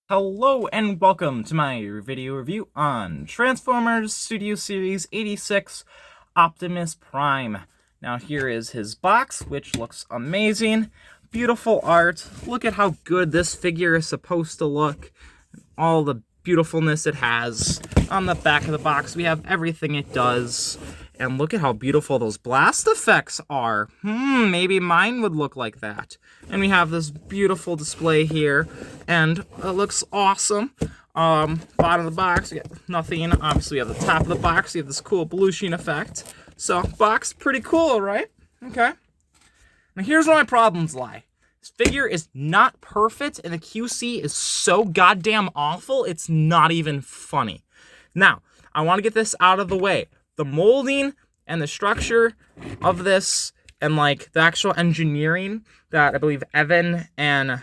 Hello and welcome to my video review on Transformers Studio Series 86 Optimus Prime. Now here is his box, which looks amazing. Beautiful art. Look at how good this figure is supposed to look. All the beautifulness it has. On the back of the box we have everything it does. And look at how beautiful those blast effects are. Maybe mine would look like that. And we have this beautiful display here, and it looks awesome. Bottom of the box, we got nothing. Obviously, we have the top of the box. You have this cool blue sheen effect. So, box, pretty cool, right? Okay. Now, here's where my problems lie. This figure is not perfect, and the QC is so goddamn awful, it's not even funny. Now, I want to get this out of the way. The molding and the structure of this and like the actual engineering that I believe Evan and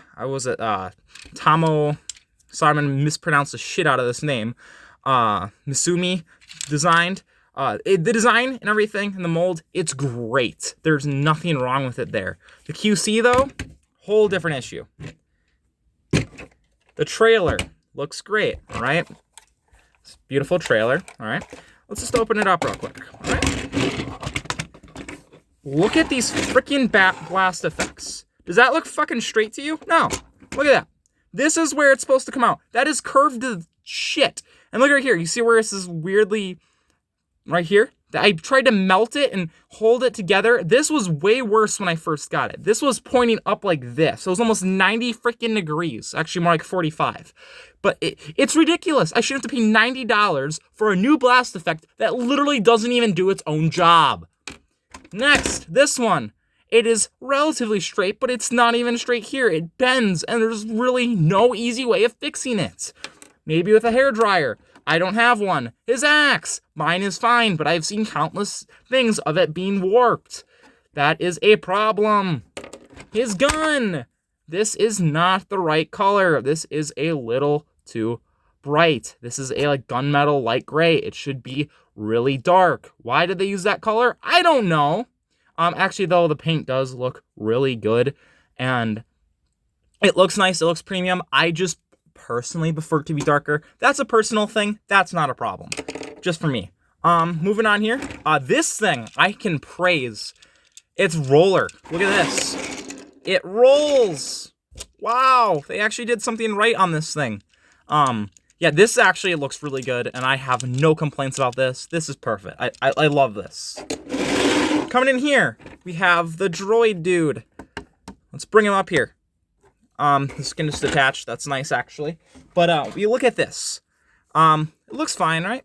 Tomo, sorry, I'm gonna mispronounce the shit out of this name, Misumi designed. The design and everything and the mold, it's great. There's nothing wrong with it there. The QC though, whole different issue. The trailer looks great, all right? It's a beautiful trailer, all right? Let's just open it up real quick, all right? Look at these freaking blast effects. Does that look fucking straight to you? No. Look at that. This is where it's supposed to come out. That is curved to shit. And look right here. You see where this is weirdly right here? I tried to melt it and hold it together. This was way worse when I first got it. This was pointing up like this. It was almost 90 freaking degrees. Actually, more like 45. But it's ridiculous. I should have to pay $90 for a new blast effect that literally doesn't even do its own job. Next, this one. It is relatively straight, but it's not even straight here. It bends, and there's really no easy way of fixing it. Maybe with a hairdryer. I don't have one. His axe. Mine is fine, but I've seen countless things of it being warped. That is a problem. His gun. This is not the right color. This is a little too bright. This is a gunmetal light gray. It should be really dark. Why did they use that color? I don't know. Actually, though, the paint does look really good, and it looks nice. It looks premium. I just personally prefer it to be darker. That's a personal thing. That's not a problem. Just for me. Moving on here. This thing I can praise. It's roller. Look at this. It rolls. Wow. They actually did something right on this thing. Yeah, this actually looks really good, and I have no complaints about this. This is perfect. I love this. Coming in here, we have the droid dude. Let's bring him up here. The skin is detached. That's nice, actually. But you look at this. It looks fine, right?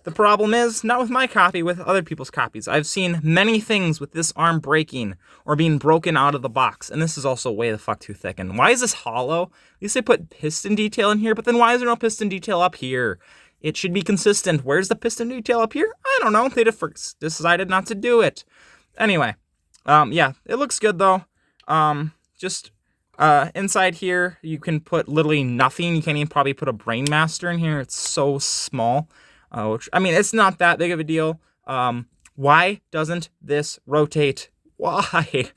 The problem is, not with my copy, with other people's copies. I've seen many things with this arm breaking or being broken out of the box, and this is also way the fuck too thick. And why is this hollow? At least they put piston detail in here, but then why is there no piston detail up here? It should be consistent. Where's the piston detail up here? I don't know. They decided not to do it. Anyway, yeah, it looks good though. Inside here, you can put literally nothing. You can't even probably put a Brain Master in here. It's so small. Which, I mean, it's not that big of a deal. Why doesn't this rotate? Why?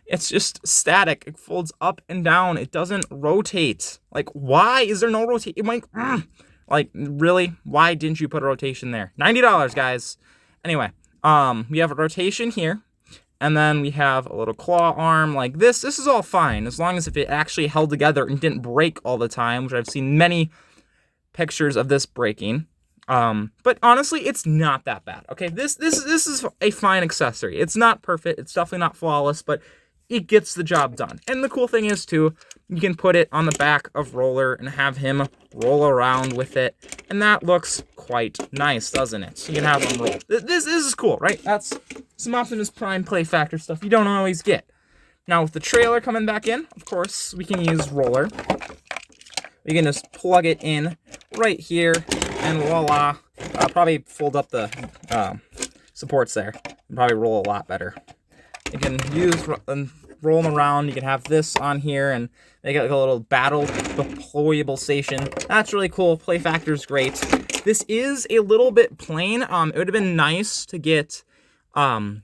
It's just static. It folds up and down. It doesn't rotate. Like, why is there no rotation? Like, really? Why didn't you put a rotation there? $90, guys. Anyway, we have a rotation here. And then we have a little claw arm like this. This is all fine, as long as if it actually held together and didn't break all the time, which I've seen many pictures of this breaking. But honestly, it's not that bad. Okay, this is a fine accessory. It's not perfect. It's definitely not flawless, but it gets the job done. And the cool thing is too, you can put it on the back of Roller and have him roll around with it, and that looks quite nice, doesn't it? You can have him roll. This is cool, right? That's some Optimus Prime play factor stuff you don't always get. Now with the trailer coming back in, of course, we can use Roller. We can just plug it in right here, and voila. I'll probably fold up the supports there and probably roll a lot better. You can use and roll them around. You can have this on here and make it like a little battle deployable station. That's really cool. Play factor's great. This is a little bit plain. It would have been nice to get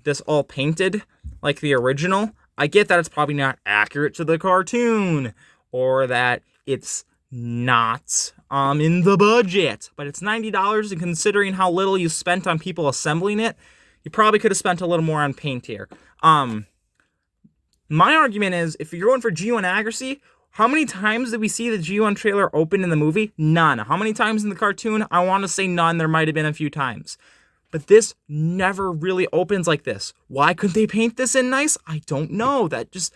this all painted like the original. I get that it's probably not accurate to the cartoon, or that it's not in the budget, but it's $90, and considering how little you spent on people assembling it, you probably could have spent a little more on paint here. My argument is, if you're going for G1 accuracy, how many times did we see the G1 trailer open in the movie? None. How many times in the cartoon? I want to say none. There might have been a few times. But this never really opens like this. Why couldn't they paint this in nice? I don't know. It just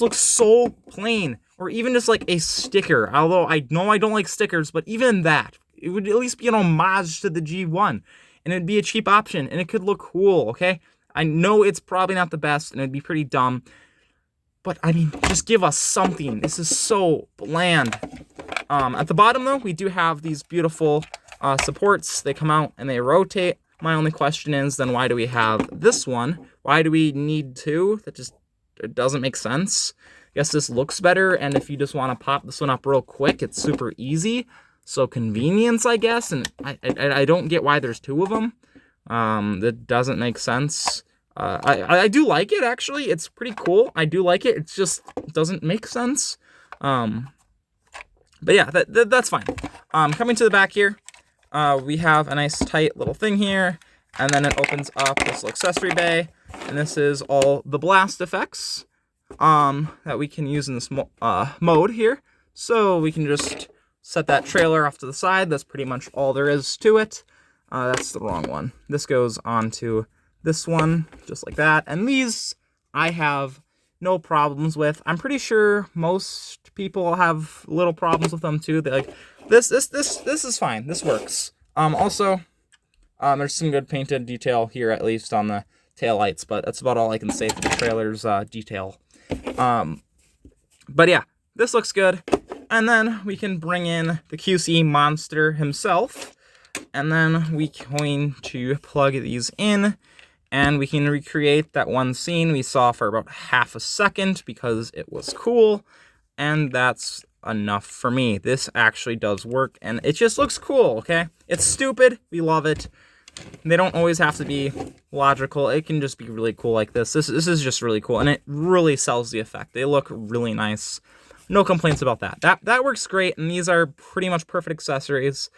looks so plain. Or even just like a sticker. Although I know I don't like stickers, but even that, it would at least be an homage to the G1. And it'd be a cheap option, and it could look cool, okay? I know it's probably not the best, and it'd be pretty dumb. But, I mean, just give us something. This is so bland. At the bottom, though, we do have these beautiful supports. They come out and they rotate. My only question is, then why do we have this one? Why do we need two? It doesn't make sense. I guess this looks better, and if you just want to pop this one up real quick, it's super easy. So convenience, I guess, and I don't get why there's two of them. That doesn't make sense. I do like it, actually. It's pretty cool. I do like it. It just doesn't make sense. But yeah, that's fine. Coming to the back here, we have a nice tight little thing here, and then it opens up this little accessory bay, and this is all the blast effects that we can use in this mode here. So we can just set that trailer off to the side. That's pretty much all there is to it. That's the wrong one. This goes onto this one, just like that. And these I have no problems with. I'm pretty sure most people have little problems with them too. They're like, this is fine. This works. Also, there's some good painted detail here, at least on the taillights, but that's about all I can say for the trailer's detail. But yeah, this looks good. And then we can bring in the QC monster himself. And then we're going to plug these in. And we can recreate that one scene we saw for about half a second because it was cool. And that's enough for me. This actually does work, and it just looks cool, okay? It's stupid. We love it. They don't always have to be logical. It can just be really cool like this. This is just really cool, and it really sells the effect. They look really nice. No complaints about that. That works great, and these are pretty much perfect accessories.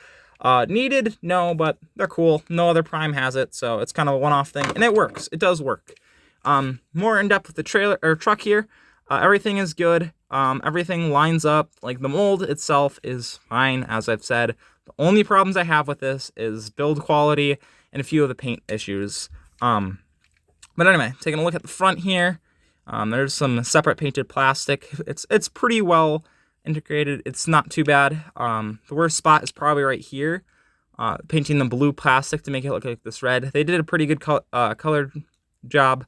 Needed? No, but they're cool. No other Prime has it, so it's kind of a one-off thing, and it works. It does work. More in-depth with the trailer or truck here. Everything is good. Everything lines up. Like, the mold itself is fine, as I've said. The only problems I have with this is build quality and a few of the paint issues. But anyway, taking a look at the front here, there's some separate painted plastic. It's pretty well integrated. It's not too bad. The worst spot is probably right here. Painting the blue plastic to make it look like this red. They did a pretty good color job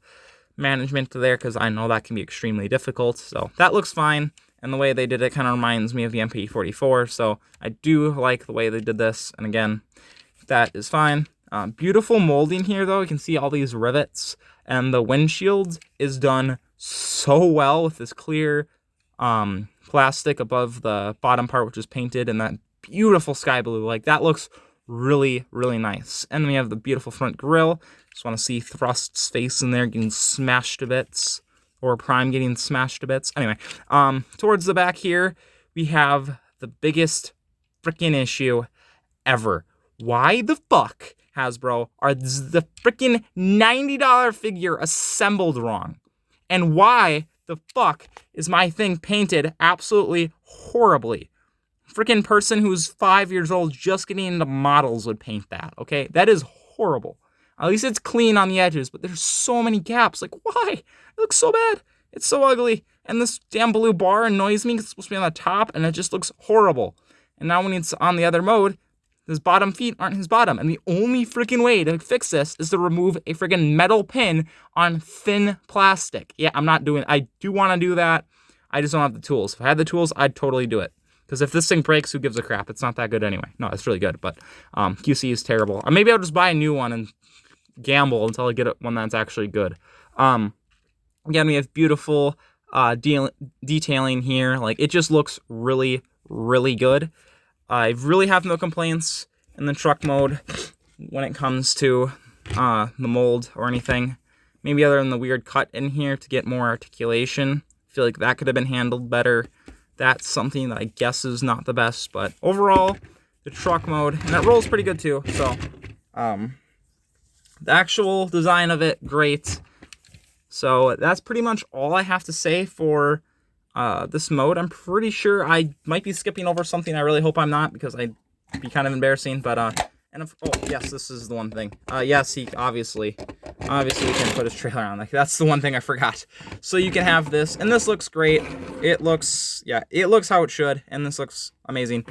management there, because I know that can be extremely difficult. So that looks fine. And the way they did it kind of reminds me of the MP44. So I do like the way they did this. And again, that is fine. Beautiful molding here, though. You can see all these rivets. And the windshield is done so well with this clear plastic above the bottom part, which is painted, and that beautiful sky blue. Like, that looks really, really nice. And then we have the beautiful front grille. Just want to see Thrust's face in there getting smashed to bits. Or Prime getting smashed to bits. Anyway, towards the back here, we have the biggest freaking issue ever. Why the fuck, Hasbro, are the freaking $90 figure assembled wrong? And why the fuck is my thing painted absolutely horribly? Freaking person who's 5 years old just getting into models would paint that, okay? That is horrible. At least it's clean on the edges, but there's so many gaps. Like, why? It looks so bad. It's so ugly. And this damn blue bar annoys me. It's supposed to be on the top, and it just looks horrible. And now when it's on the other mode, his bottom feet aren't his bottom. And the only freaking way to fix this is to remove a freaking metal pin on thin plastic. Yeah, I'm not doing it. I do want to do that. I just don't have the tools. If I had the tools, I'd totally do it. Because if this thing breaks, who gives a crap? It's not that good anyway. No, it's really good, but QC is terrible. Or maybe I'll just buy a new one and gamble until I get one that's actually good. Again, we have beautiful detailing here. Like, it just looks really, really good. I really have no complaints in the truck mode when it comes to the mold or anything. Maybe other than the weird cut in here to get more articulation. I feel like that could have been handled better. that's something that I guess is not the best. But overall, the truck mode, and that rolls pretty good too. So the actual design of it, great. So that's pretty much all I have to say for this mode. I'm pretty sure I might be skipping over something. I really hope I'm not, because I'd be kind of embarrassing. But oh yes, this is the one thing. Yes, he obviously we can put his trailer on. Like, that's the one thing I forgot. So you can have this, and this looks great. It looks how it should, and this looks amazing.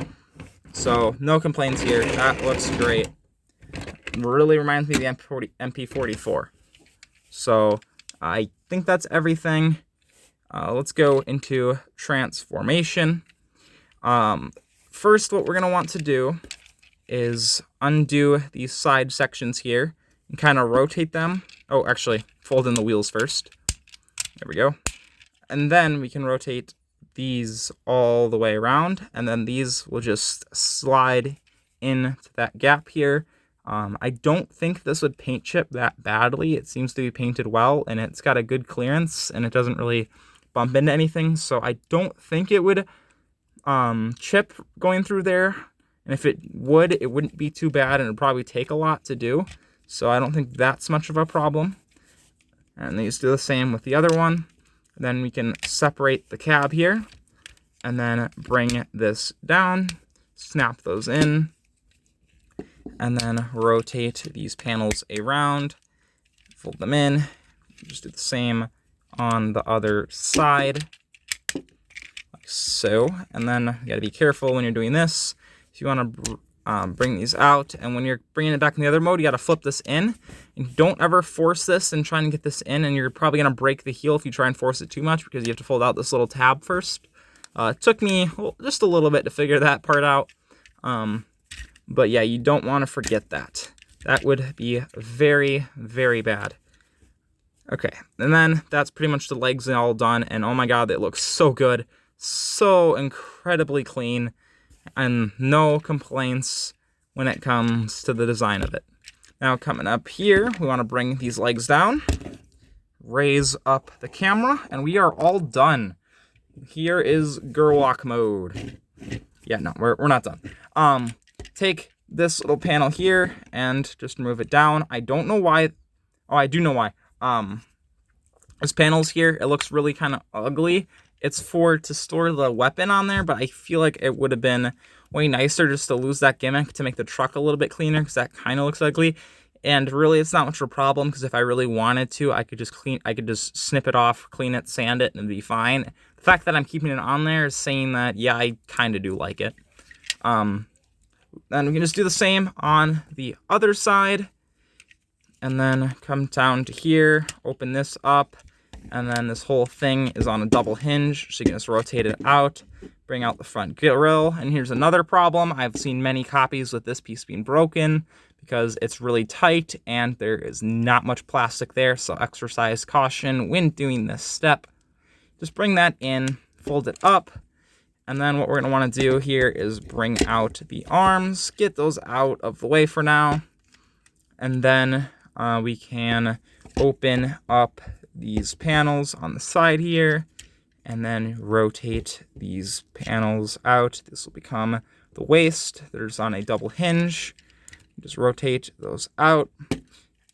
So no complaints here. That looks great. Really reminds me of the MP44. So I think that's everything. Let's go into transformation. First, what we're going to want to do is undo these side sections here and kind of rotate them. Oh, actually, fold in the wheels first. There we go. And then we can rotate these all the way around, and then these will just slide into that gap here. I don't think this would paint chip that badly. It seems to be painted well, and it's got a good clearance, and it doesn't really bump into anything, so I don't think it would chip going through there. And if it would, it wouldn't be too bad, and it'd probably take a lot to do. So I don't think that's much of a problem. And these do the same with the other one. Then we can separate the cab here, and then bring this down, snap those in, and then rotate these panels around, fold them in, just do the same on the other side, like so. And then you gotta be careful when you're doing this. If you want to bring these out, and when you're bringing it back in the other mode, you got to flip this in, and don't ever force this and try and get this in, and you're probably going to break the heel if you try and force it too much, because you have to fold out this little tab first. It took me just a little bit to figure that part out, but yeah, you don't want to forget that. That would be very, very bad. Okay, and then that's pretty much the legs all done, and oh my god, it looks so good, so incredibly clean. And no complaints when it comes to the design of it. Now, coming up here, we want to bring these legs down, raise up the camera, and we are all done. Here is girl walk mode. Yeah, no, we're not done. Take this little panel here and just move it down. I don't know why. Oh, I do know why. This panel's here. It looks really kind of ugly. It's to store the weapon on there, but I feel like it would have been way nicer just to lose that gimmick to make the truck a little bit cleaner, because that kind of looks ugly. And really, it's not much of a problem, because if I really wanted to, I could just snip it off, clean it, sand it, and it'd be fine. The fact that I'm keeping it on there is saying that, yeah, I kind of do like it. Then we can just do the same on the other side, and then come down to here, open this up. And then this whole thing is on a double hinge, so you can just rotate it out, bring out the front grille. And here's another problem. I've seen many copies with this piece being broken because it's really tight and there is not much plastic there, so exercise caution when doing this step. Just bring that in, fold it up, and then what we're going to want to do here is bring out the arms, get those out of the way for now, and then we can open up these panels on the side here, and then rotate these panels out. This will become the waist that is on a double hinge. Just rotate those out,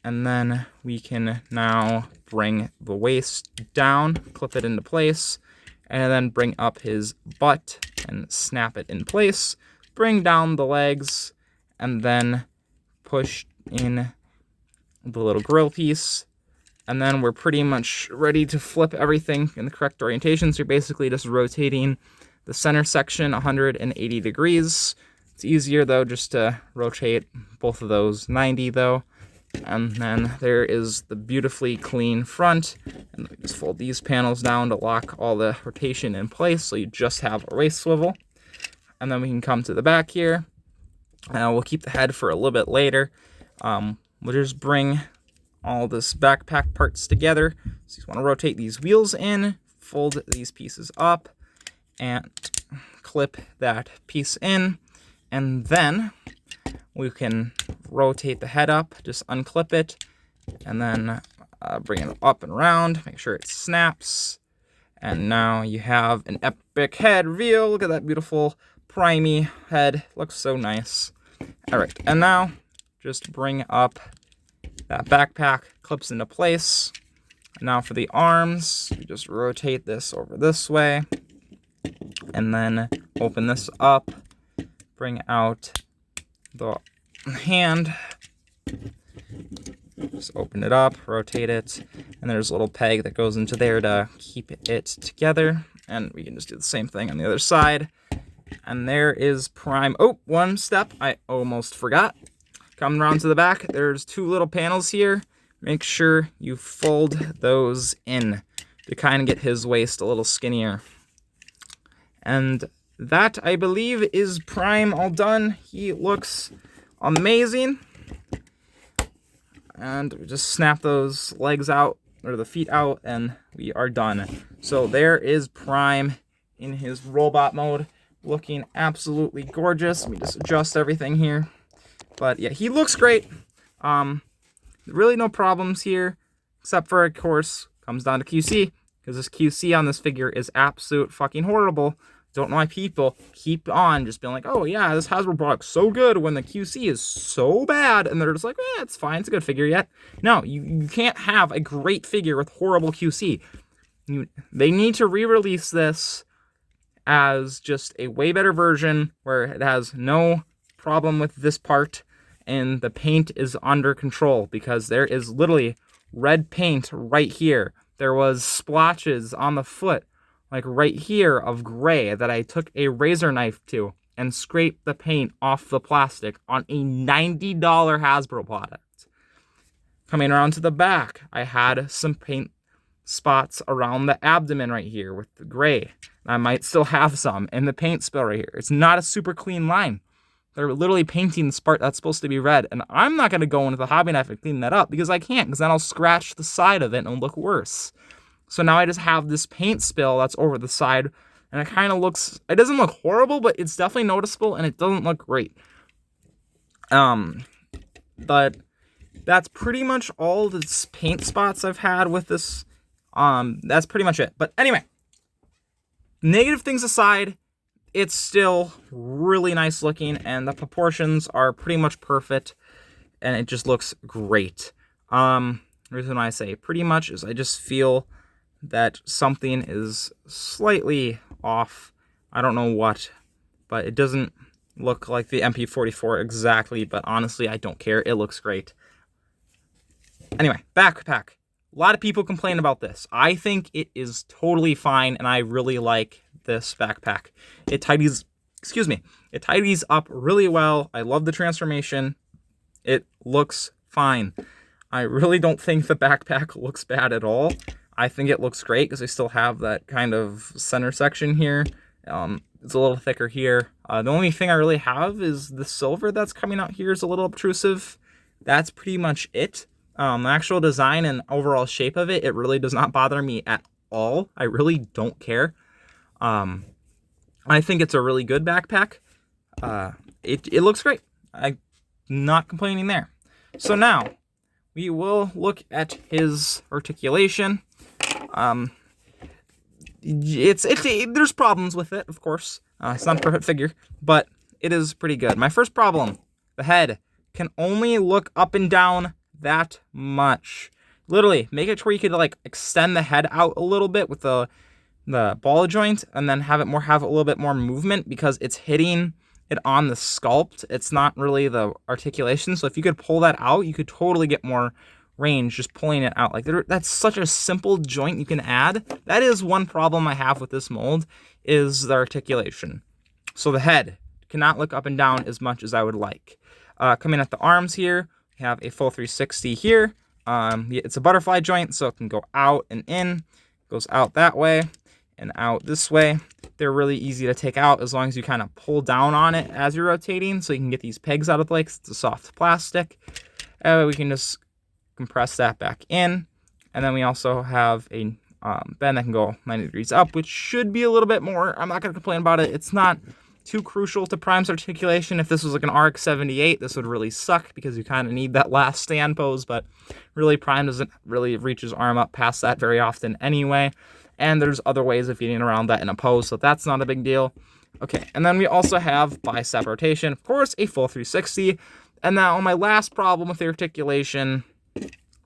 and then we can now bring the waist down, clip it into place, and then bring up his butt and snap it in place. Bring down the legs, and then push in the little grill piece. And then we're pretty much ready to flip everything in the correct orientation. So you're basically just rotating the center section 180 degrees. It's easier, though, just to rotate both of those 90, though. And then there is the beautifully clean front. And we just fold these panels down to lock all the rotation in place, so you just have a waist swivel. And then we can come to the back here. We'll keep the head for a little bit later. We'll just bring all this backpack parts together. So you want to rotate these wheels in, fold these pieces up, and clip that piece in, and then we can rotate the head up, just unclip it, and then bring it up and around, make sure it snaps, And now you have an epic head reveal. Look at that beautiful primey head. Looks so nice. All right, and now just bring up that backpack, clips into place. And now for the arms, you just rotate this over this way. And then open this up. Bring out the hand. Just open it up, rotate it, and there's a little peg that goes into there to keep it together. And we can just do the same thing on the other side. And there is Prime. Oh, one step I almost forgot. Coming around to the back, there's two little panels here. Make sure you fold those in to kind of get his waist a little skinnier. And that, I believe, is Prime all done. He looks amazing. And we just snap those legs out, or the feet out, and we are done. So there is Prime in his robot mode, looking absolutely gorgeous. Let me just adjust everything here. But yeah, he looks great. Really no problems here, except for, of course, comes down to QC, because this QC on this figure is absolute fucking horrible. Don't know why people keep on just being like, oh yeah, this Hasbro product's so good when the QC is so bad, and they're just like, eh, it's fine, it's a good figure yet. No, you can't have a great figure with horrible QC. They need to re-release this as just a way better version where it has no problem with this part and the paint is under control, because there is literally red paint right here. There was splotches on the foot, like right here, of gray that I took a razor knife to and scraped the paint off the plastic on a $90 Hasbro product. Coming around to the back, I had some paint spots around the abdomen right here with the gray. I might still have some in the paint spill right here. It's not a super clean line. They're literally painting the part that's supposed to be red, and I'm not going to go into the hobby knife and clean that up because I can't, because then I'll scratch the side of it and it'll look worse. So now I just have this paint spill that's over the side, and it kind of looks, it doesn't look horrible, but it's definitely noticeable, and it doesn't look great. But that's pretty much all the paint spots I've had with this. That's pretty much it. But anyway, negative things aside, it's still really nice looking, and the proportions are pretty much perfect, and it just looks great. The reason why I say pretty much is I just feel that something is slightly off. I don't know what, but it doesn't look like the MP44 exactly, but honestly, I don't care. It looks great. Anyway, backpack. A lot of people complain about this. I think it is totally fine, and I really like this backpack. It tidies up really well. I love the transformation. It looks fine. I really don't think the backpack looks bad at all. I think it looks great because I still have that kind of center section here. It's a little thicker here. The only thing I really have is the silver that's coming out here is a little obtrusive. That's pretty much it. The actual design and overall shape of it, it really does not bother me at all. I really don't care. I think it's a really good backpack. It looks great. I'm not complaining there. So now we will look at his articulation. There's problems with it, of course. It's not a perfect figure, but it is pretty good. My first problem, the head can only look up and down that much. Literally, make it to where you could like extend the head out a little bit with the ball joint, and then have a little bit more movement because it's hitting it on the sculpt. It's not really the articulation. So if you could pull that out, you could totally get more range just pulling it out. Like that's such a simple joint you can add. That is one problem I have with this mold, is the articulation. So the head cannot look up and down as much as I would like. Coming at the arms here, we have a full 360 here. It's a butterfly joint, so it can go out and in. Goes out that way and out this way. They're really easy to take out as long as you kind of pull down on it as you're rotating, so you can get these pegs out of the way because it's a soft plastic. We can just compress that back in, and then we also have a bend that can go 90 degrees up, which should be a little bit more. I'm not going to complain about it. It's not too crucial to Prime's articulation. If this was like an RX-78, this would really suck because you kind of need that last stand pose, but really Prime doesn't really reach his arm up past that very often anyway. And there's other ways of getting around that in a pose, so that's not a big deal. Okay, and then we also have bicep rotation, of course, a full 360. And now my last problem with the articulation,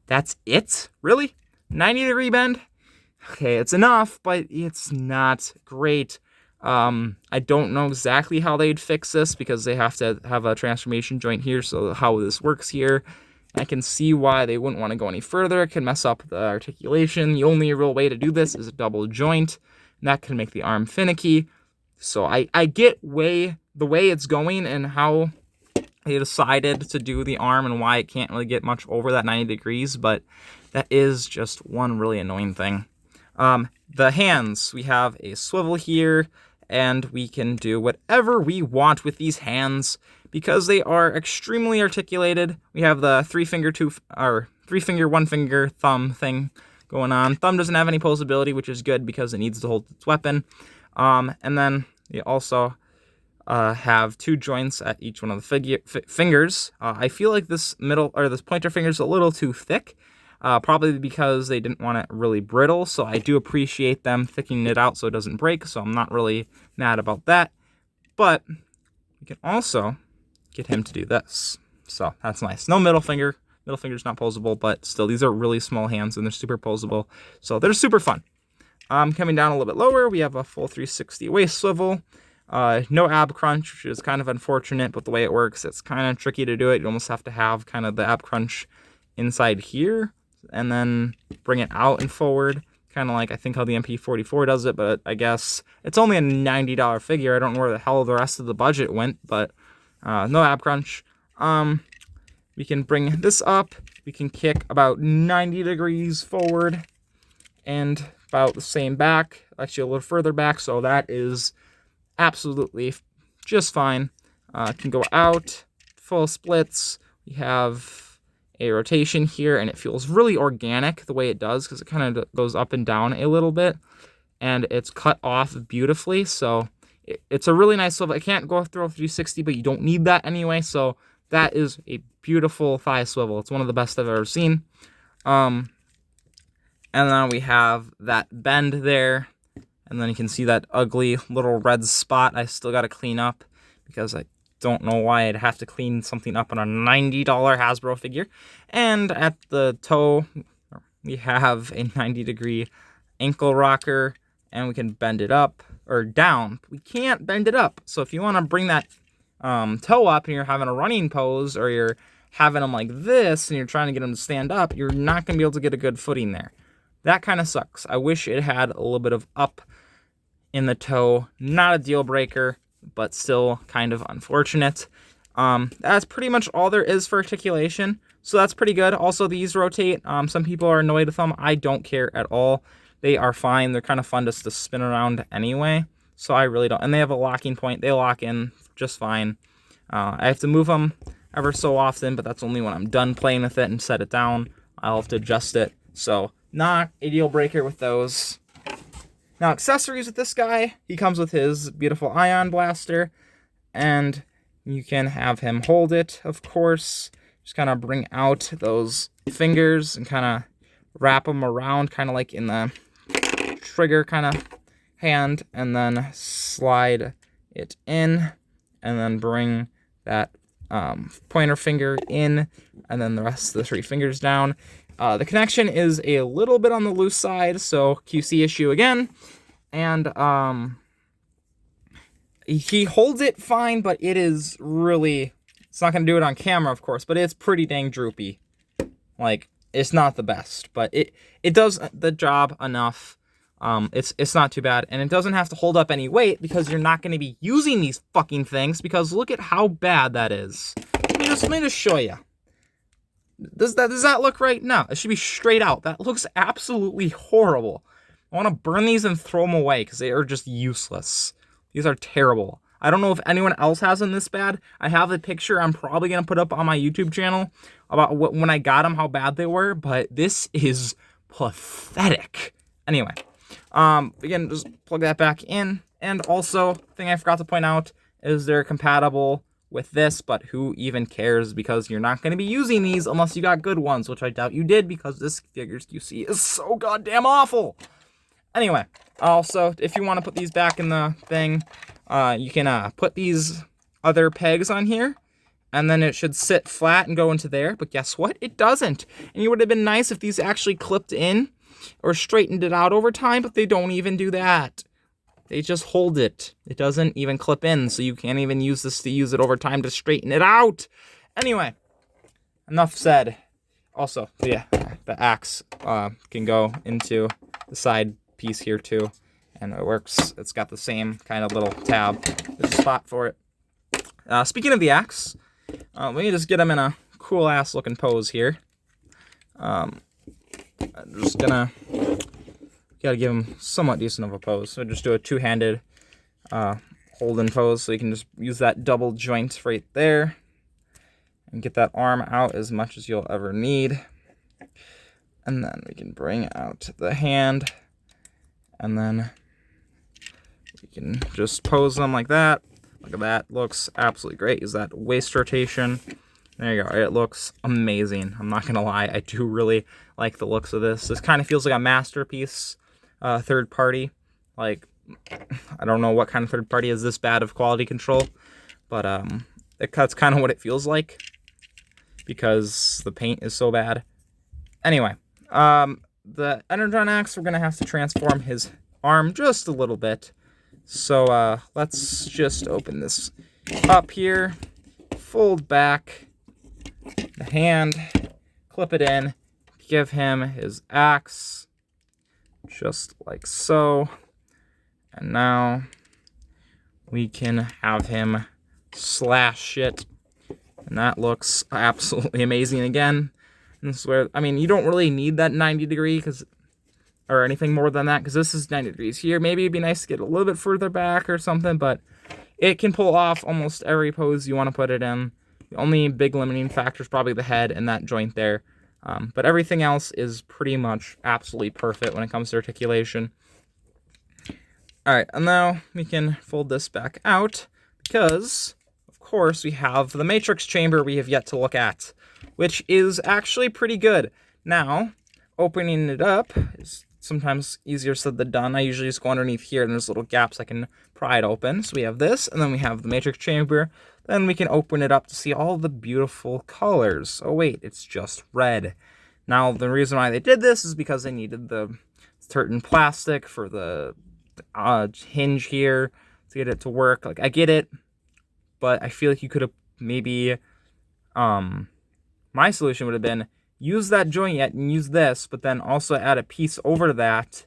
that's it? Really? 90-degree bend? Okay, it's enough, but it's not great. I don't know exactly how they'd fix this because they have to have a transformation joint here, so how this works here. I can see why they wouldn't want to go any further. It can mess up the articulation. The only real way to do this is a double joint, and that can make the arm finicky. So I get the way it's going and how they decided to do the arm and why it can't really get much over that 90 degrees, but that is just one really annoying thing. The hands, we have a swivel here, and we can do whatever we want with these hands because they are extremely articulated. We have the 3-finger, 3-finger, 1-finger thumb thing going on. Thumb doesn't have any posability, which is good because it needs to hold its weapon. And then you also have 2 joints at each one of the fingers. I feel like this pointer finger is a little too thick, probably because they didn't want it really brittle. So I do appreciate them thickening it out so it doesn't break. So I'm not really mad about that. But we can also get him to do this. So that's nice. No middle finger. Middle finger's not posable, but still, these are really small hands and they're super posable. So they're super fun. Coming down a little bit lower, we have a full 360 waist swivel. No ab crunch, which is kind of unfortunate, but the way it works, it's kind of tricky to do it. You almost have to have kind of the ab crunch inside here and then bring it out and forward. Kind of like, I think how the MP44 does it, but I guess it's only a $90 figure. I don't know where the hell the rest of the budget went, but no ab crunch. We can bring this up. We can kick about 90 degrees forward and about the same back, actually a little further back, so that is absolutely just fine. Can go out, full splits. We have a rotation here, and it feels really organic the way it does because it kind of goes up and down a little bit, and it's cut off beautifully, so it's a really nice swivel. I can't go through a 360, but you don't need that anyway, so that is a beautiful thigh swivel. It's one of the best I've ever seen. And then we have that bend there. And then you can see that ugly little red spot I still got to clean up because I don't know why I'd have to clean something up on a $90 Hasbro figure. And at the toe, we have a 90-degree ankle rocker, and we can bend it up or down. We can't bend it up. So if you want to bring that toe up and you're having a running pose, or you're having them like this and you're trying to get them to stand up, you're not going to be able to get a good footing there. That kind of sucks. I wish it had a little bit of up in the toe. Not a deal breaker, but still kind of unfortunate. That's pretty much all there is for articulation, so that's pretty good. Also, these rotate. Some people are annoyed with them. I don't care at all. They are fine. They're kind of fun just to spin around anyway, so I really don't. And they have a locking point. They lock in just fine. I have to move them ever so often, but that's only when I'm done playing with it and set it down. I'll have to adjust it. So not a deal breaker with those. Now, accessories with this guy, he comes with his beautiful ion blaster, and you can have him hold it, of course. Just kind of bring out those fingers and kind of wrap them around, kind of like in the trigger kind of hand, and then slide it in, and then bring that pointer finger in, and then the rest of the 3 fingers down. The connection is a little bit on the loose side, so QC issue again. And he holds it fine, but it is really, it's not going to do it on camera, of course, but it's pretty dang droopy. Like, it's not the best, but it does the job enough. It's not too bad, and it doesn't have to hold up any weight because you're not going to be using these fucking things, because look at how bad that is. Let me just show you. Does that look right? No, it should be straight out. That looks absolutely horrible. I want to burn these and throw them away because they are just useless. These are terrible. I don't know if anyone else has them this bad. I have the picture I'm probably going to put up on my YouTube channel about when I got them, how bad they were, but this is pathetic. Anyway, again, just plug that back in. And also, thing I forgot to point out is they're compatible with this, but who even cares, because you're not going to be using these unless you got good ones, which I doubt you did, because this figure's QC is so goddamn awful. Anyway, also, if you want to put these back in the thing, you can put these other pegs on here, and then it should sit flat and go into there. But guess what? It doesn't. And it would have been nice if these actually clipped in or straightened it out over time, but they don't even do that. They just hold it. It doesn't even clip in, so you can't even use this to use it over time to straighten it out. Anyway, enough said. Also, yeah, the axe can go into the side piece here too, and it works. It's got the same kind of little tab. There's a spot for it. Speaking of the axe, let me just get him in a cool ass looking pose here. I'm just gonna gotta give him somewhat decent of a pose. So just do a two-handed holding pose, so you can just use that double joint right there and get that arm out as much as you'll ever need. And then we can bring out the hand, and then we can just pose them like that. Look at that, looks absolutely great. Use that waist rotation. There you go, it looks amazing. I'm not gonna lie, I do really like the looks of this. This kind of feels like a masterpiece, third party. Like, I don't know what kind of third party is this bad of quality control, but that's kind of what it feels like, because the paint is so bad. Anyway, the Energon Axe, we're gonna have to transform his arm just a little bit. So let's just open this up here, fold back the hand, clip it in, give him his axe, just like so. And now we can have him slash it, and that looks absolutely amazing again. And this is where, I mean, you don't really need that 90 degree or anything more than that, because this is 90 degrees here. Maybe it'd be nice to get a little bit further back or something, but it can pull off almost every pose you want to put it in. The only big limiting factor is probably the head and that joint there. But everything else is pretty much absolutely perfect when it comes to articulation. Alright, and now we can fold this back out, because, of course, we have the matrix chamber we have yet to look at, which is actually pretty good. Now, opening it up is sometimes easier said than done. I usually just go underneath here, and there's little gaps I can pry it open. So we have this, and then we have the matrix chamber. Then we can open it up to see all the beautiful colors. Oh wait, it's just red. Now, the reason why they did this is because they needed the certain plastic for the hinge here to get it to work. Like, I get it, but I feel like you could have maybe, my solution would have been use that joint yet and use this, but then also add a piece over that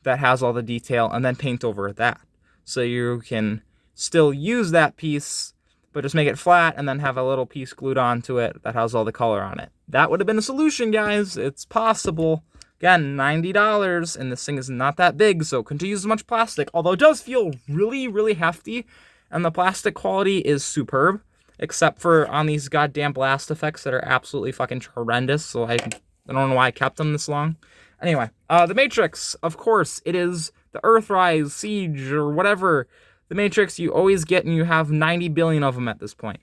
has all the detail, and then paint over that. So you can still use that piece, but just make it flat and then have a little piece glued onto it that has all the color on it. That would have been a solution, guys. It's possible. Again, $90, and this thing is not that big, so it couldn't use as much plastic, although it does feel really, really hefty, and the plastic quality is superb, except for on these goddamn blast effects that are absolutely fucking horrendous, so I don't know why I kept them this long. Anyway, the Matrix, of course, it is the Earthrise, Siege, or whatever. The Matrix you always get, and you have 90 billion of them at this point.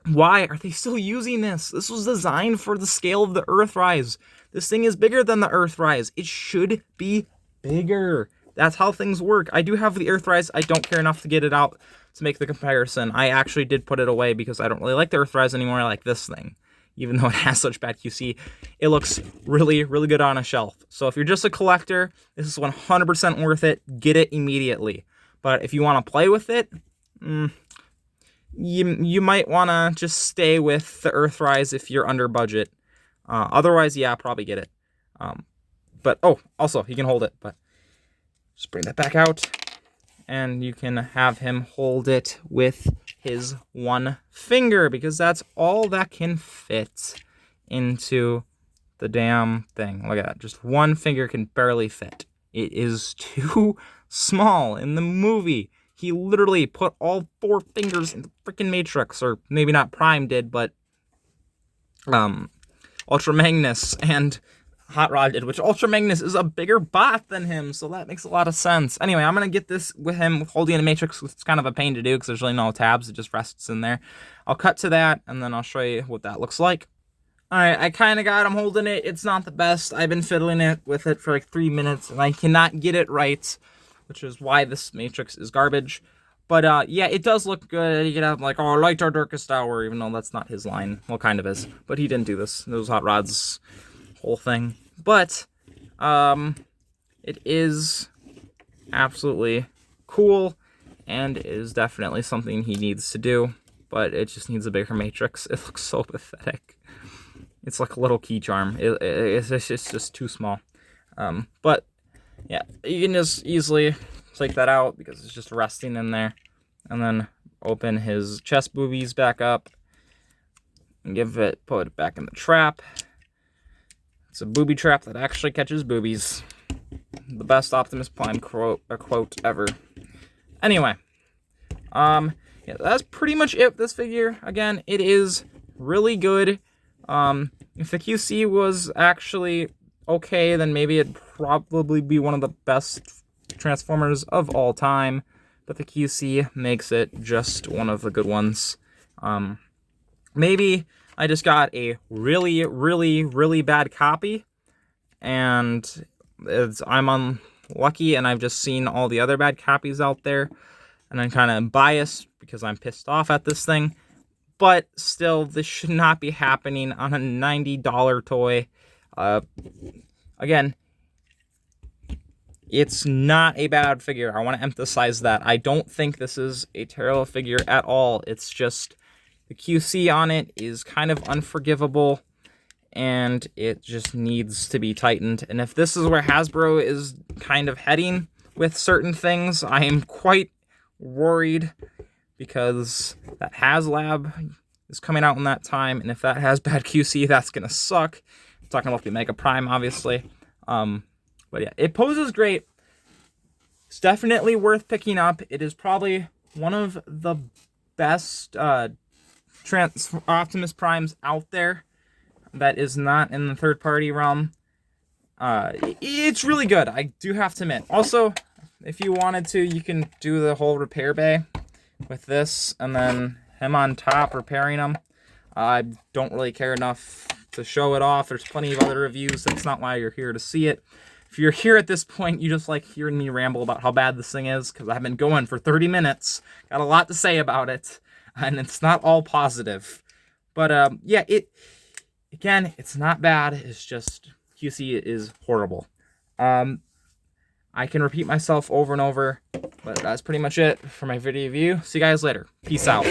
Why are they still using this? This was designed for the scale of the Earthrise. This thing is bigger than the Earthrise. It should be bigger. That's how things work. I do have the Earthrise. I don't care enough to get it out to make the comparison. I actually did put it away because I don't really like the Earthrise anymore. I like this thing. Even though it has such bad QC, it looks really, really good on a shelf. So if you're just a collector, this is 100% worth it. Get it immediately. But if you want to play with it, you might want to just stay with the Earthrise if you're under budget. Otherwise, yeah, probably get it. But, oh, also, he can hold it. But just bring that back out, and you can have him hold it with his one finger, because that's all that can fit into the damn thing. Look at that. Just one finger can barely fit. It is too small. In the movie, he literally put all 4 fingers in the freaking Matrix, or maybe not Prime did, but Ultra Magnus and Hot Rod did, which Ultra Magnus is a bigger bot than him, so that makes a lot of sense. Anyway, I'm going to get this with him holding the Matrix. It's kind of a pain to do because there's really no tabs. It just rests in there. I'll cut to that, and then I'll show you what that looks like. Alright, I kind of got him holding it. It's not the best. I've been fiddling with it for like 3 minutes, and I cannot get it right, which is why this Matrix is garbage. But yeah, it does look good. You can have like, oh, light our darkest hour, even though that's not his line. Well, kind of is, but he didn't do this. It was Hot Rod's whole thing. But it is absolutely cool, and is definitely something he needs to do. But it just needs a bigger Matrix. It looks so pathetic. It's like a little key charm. It's just too small. But yeah, you can just easily take that out because it's just resting in there. And then open his chest boobies back up and put it back in the trap. It's a booby trap that actually catches boobies. The best Optimus Prime quote ever. Anyway, yeah, that's pretty much it. This figure, again, it is really good. If the QC was actually okay, then maybe it'd probably be one of the best Transformers of all time. But the QC makes it just one of the good ones. Maybe I just got a really, really, really bad copy, and I'm unlucky, and I've just seen all the other bad copies out there, and I'm kind of biased because I'm pissed off at this thing. But still, this should not be happening on a $90 toy. Again, it's not a bad figure. I want to emphasize that. I don't think this is a terrible figure at all. It's just the QC on it is kind of unforgivable, and it just needs to be tightened. And if this is where Hasbro is kind of heading with certain things, I am quite worried, because that HasLab is coming out in that time, and if that has bad QC, that's gonna suck. I'm talking about the Mega Prime, obviously. But yeah, it poses great. It's definitely worth picking up. It is probably one of the best Optimus Primes out there that is not in the third-party realm. It's really good, I do have to admit. Also, if you wanted to, you can do the whole repair bay with this, and then him on top repairing them. I don't really care enough to show it off. There's plenty of other reviews. That's not why you're here to see it. If you're here at this point, you just like hearing me ramble about how bad this thing is, because I've been going for 30 minutes. Got a lot to say about it, and it's not all positive. But yeah, again, it's not bad. It's just QC is horrible. I can repeat myself over and over, but that's pretty much it for my video review. See you guys later. Peace out.